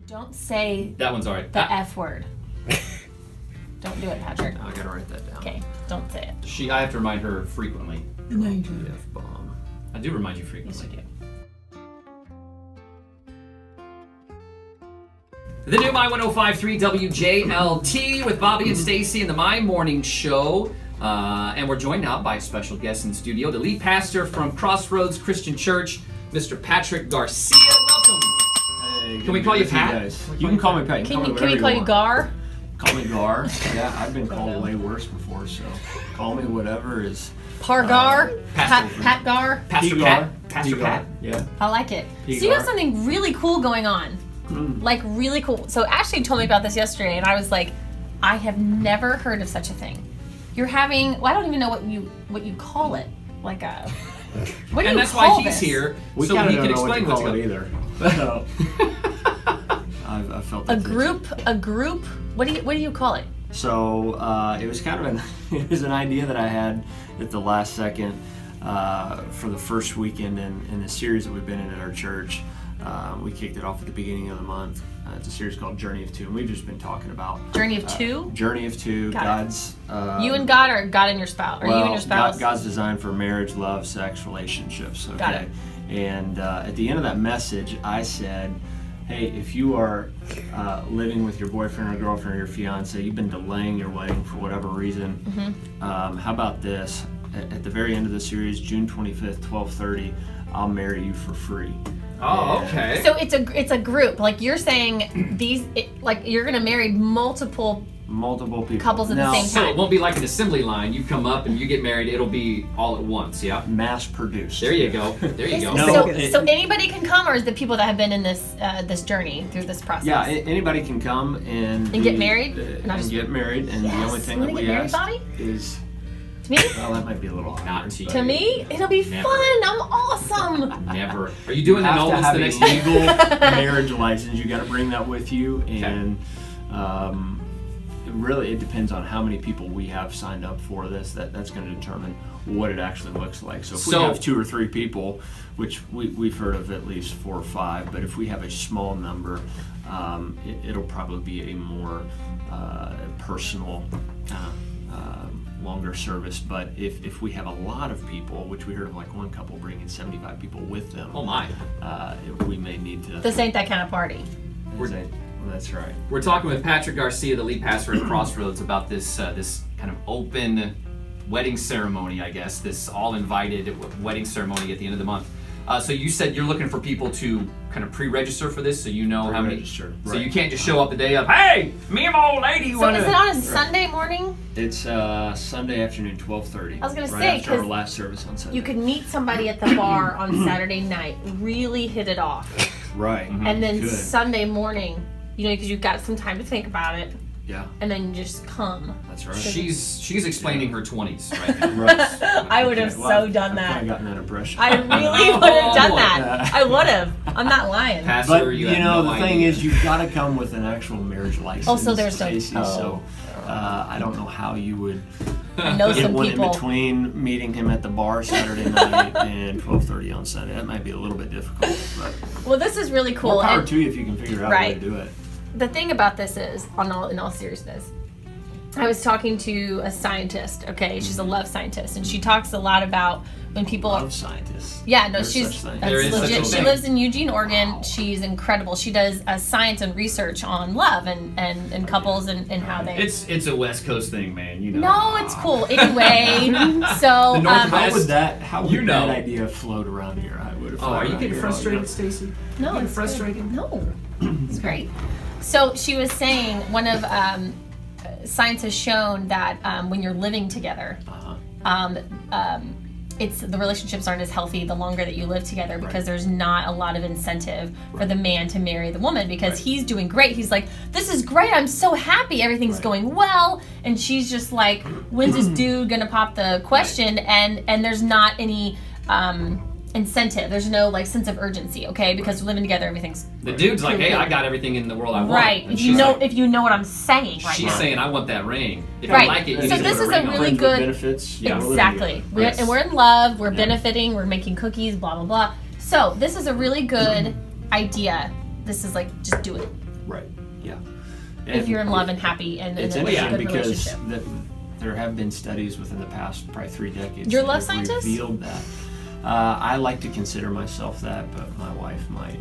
Don't say that one's all right. The F word. Don't do it, Patrick. I gotta write that down. Okay, don't say it. I have to remind her frequently. No, you do. F-bomb. I do remind you frequently. Yes, you do. The new My 105.3 WJLT with Bobby and Stacey in the My Morning Show. And we're joined now by a special guest in the studio, the lead pastor from Crossroads Christian Church, Mr. Patrick Garcia. Welcome. Hey, can we call you Pat? You can call me Pat. Can we call you Gar? Call me Gar. Yeah, I've been called way worse before, so call me whatever is. Pargar? Pat Gar? Pastor Pat? Pastor Pat? Yeah. I like it. So you have something really cool going on. Like really cool. So Ashley told me about this yesterday and I was like, I have never heard of such a thing. You're having, well, I don't even know what you call it. Like a, what do you call this? And that's why he's here, so he can explain what's going on. Either. So, I felt that a group. What do you call it? So it was kind of it was an idea that I had at the last second for the first weekend in the series that we've been in at our church. We kicked it off at the beginning of the month. It's a series called Journey of Two, and we've just been talking about Journey of Two. Journey of Two. God's you and God, or God and your spouse, or you and your spouse. God's design for marriage, love, sex, relationships. Okay. Got it. And at the end of that message, I said, hey, if you are living with your boyfriend or girlfriend or your fiance, you've been delaying your wedding for whatever reason, how about this? At the very end of the series, June 25th, 12:30, I'll marry you for free. Oh, okay. So it's a group. Like you're saying, like you're gonna marry multiple people, couples at the same time. So it won't be like an assembly line. You come up and you get married. It'll be all at once. Yeah. Mass produced. There you go. There you go. So anybody can come, or is the people that have been in this this journey through this process? Yeah, anybody can come and get married. And get married, and the only thing that we ask is. Me? Well, that might be a little hard. Not to you. To me, it'll be fun. I'm awesome. Never. Are you doing that? You have to have a legal marriage license. You got to bring that with you, and it depends on how many people we have signed up for this. That's going to determine what it actually looks like. So if we have 2 or 3 people, which we've heard of at least 4 or 5, but if we have a small number, it'll probably be a more personal. Longer service, but if we have a lot of people, which we heard of like one couple bringing 75 people with them, oh my, we may need to. This ain't that kind of party. That's right. We're talking with Patrick Garcia, the lead pastor at Crossroads, about this this kind of open wedding ceremony, I guess, this all-invited wedding ceremony at the end of the month. So you said you're looking for people to kind of pre-register for this, so you know how many. So you can't just show up the day of, hey, me and my old lady. So is it on a Sunday morning? It's Sunday afternoon, 12:30. I was gonna say, right after our last service on Sunday. You could meet somebody at the bar on Saturday night, really hit it off. Right. And then Sunday morning, because you've got some time to think about it. Yeah. And then you just come. That's right. She's explaining her 20s right now. Right. I would have done that. I've gotten that impression. I really would have done that. I would have. I'm not lying. Pastor, but the thing is, you've got to come with an actual marriage license. Oh, so there's Stacey, so I don't know how you would know get some one people in between meeting him at the bar Saturday night and 12:30 on Sunday. That might be a little bit difficult. But well, this is really cool. More power to you if you can figure out a way to do it. The thing about this is, in all seriousness, I was talking to a scientist, okay? She's a love scientist, and she talks a lot about when people... Love scientists? Yeah, no, she's legit. She lives in Eugene, Oregon. Wow. She's incredible. She does science and research on love and couples and how they... It's a West Coast thing, man, No, it's cool. Anyway, so... how would that idea float around here? I would have are you getting frustrated, Stacey? No, it's frustrating. No, it's great. So she was saying one of science has shown that when you're living together, the relationships aren't as healthy the longer that you live together because there's not a lot of incentive for the man to marry the woman because he's doing great. He's like, this is great. I'm so happy. Everything's going well. And she's just like, when's this dude gonna pop the question? And there's not any incentive. There's no sense of urgency, okay? Because we're living together, everything's the dude's like, hey, I got everything in the world I want. Right. If you know what I'm saying right she's now. saying I want that ring. If right. you like it, you so this is a really good benefits. Yeah, exactly. And we're in love, we're benefiting, we're making cookies, blah blah blah. So this is a really good idea. This is just do it. Right. Yeah. If you're in love and happy and it's in a interesting good because relationship. there have been studies within the past probably 3 decades. You're a that love have scientist? Revealed that. I like to consider myself that, but my wife might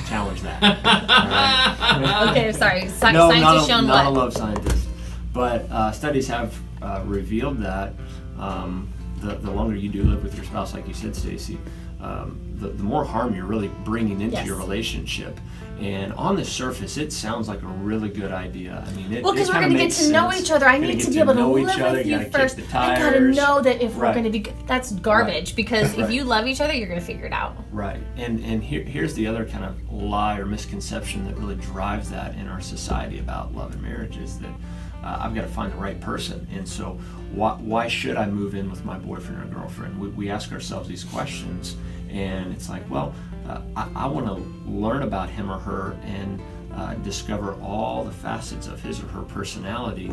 challenge that. Right? Okay, sorry. No, Science has shown not what? a love scientist, but studies have revealed that the longer you do live with your spouse, like you said, Stacey, the more harm you're really bringing into your relationship. And on the surface, it sounds like a really good idea. I mean, well, because we're going to get to know each other. I need to be able to live with you first. I got to know that if we're going to be good. That's garbage, because if you love each other, you're going to figure it out. Right. And here's the other kind of lie or misconception that really drives that in our society about love and marriage is that I've got to find the right person. And so why should I move in with my boyfriend or girlfriend? We ask ourselves these questions, and it's like, well, I want to learn about him or her and discover all the facets of his or her personality.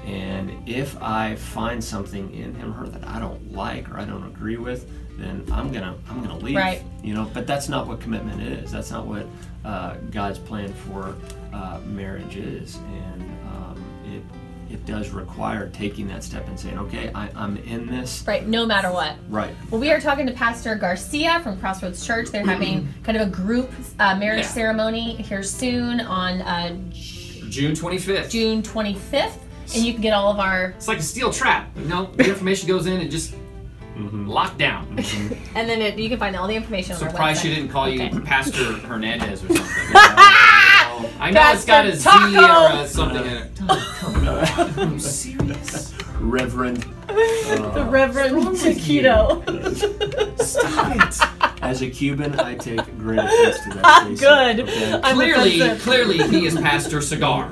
And if I find something in him or her that I don't like or I don't agree with, then I'm gonna leave. Right. You know, but that's not what commitment is. That's not what God's plan for marriage is. And it does require taking that step and saying, okay, I'm in this. Right, no matter what. Right. Well, we are talking to Pastor Garcia from Crossroads Church. They're having kind of a group marriage ceremony here soon on June 25th. June 25th. And you can get all of our... It's like a steel trap. You know, the information goes in and just locked down. And then you can find all the information on our website. Surprised she didn't call you Pastor Hernandez or something. I know Pastor it's got a Z Taco. or something in it. Come on. Are you serious? Reverend. The Reverend Taquito. Stop it. As a Cuban, I take great offense to that. Stacey. Good. Okay? I'm offensive. Clearly, he is Pastor Cigar.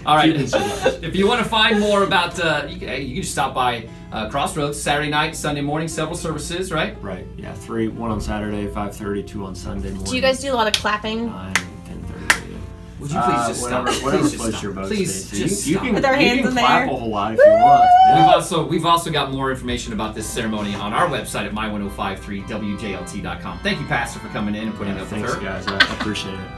All right. If you want to find more about, you can just stop by Crossroads Saturday night, Sunday morning, several services, right? Right. Yeah. 3, 1 on Saturday, 5:30, 2 on Sunday morning. Do you guys do a lot of clapping? 9, 10:30. Would you please just stop? Whatever Please just floats stop. your boat, Please Stacey. just You stop. can, With our you hands can in the clap air. a whole lot if you want. Yeah. We've also got more information about this ceremony on our website at my1053wjlt.com. Thank you, Pastor, for coming in and putting up with Thanks, her. guys. I appreciate it.